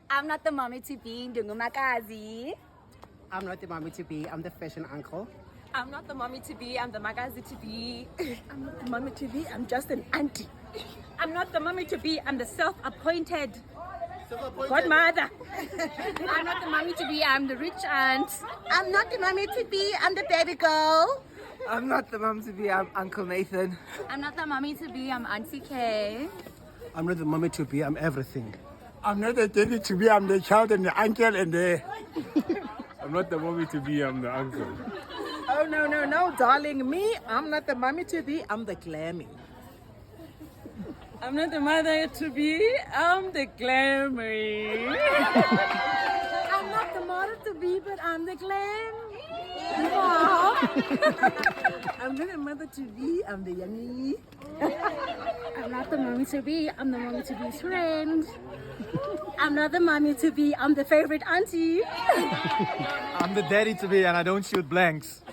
I'm not the mommy to be, Ndungumakazi. I'm not the mommy to be, I'm the fashion uncle. I'm not the mommy to be, I'm the magazi to be. I'm not the mommy to be, I'm just an auntie. I'm not the mommy to be, I'm the self-appointed godmother. I'm not the mommy to be, I'm the rich aunt. I'm not the mommy to be, I'm the baby girl. I'm not the mom to be, I'm Uncle Nathan. I'm not the mommy to be, I'm Auntie Kay. I'm not the mommy to be, I'm everything. I'm not the daddy to be, I'm the child and the uncle and the... I'm not the mommy to be, I'm the uncle. Oh, no, darling. Me, I'm not the mommy to be, I'm the glammy. I'm not the mother to be, I'm the glamour. I'm not the mother to be, but I'm the glam. I'm not the mother to be, I'm the youngie. I'm not the mommy to be, I'm the mommy to be's friend. I'm not the mommy to be, I'm the favorite auntie. I'm the daddy to be, and I don't shoot blanks.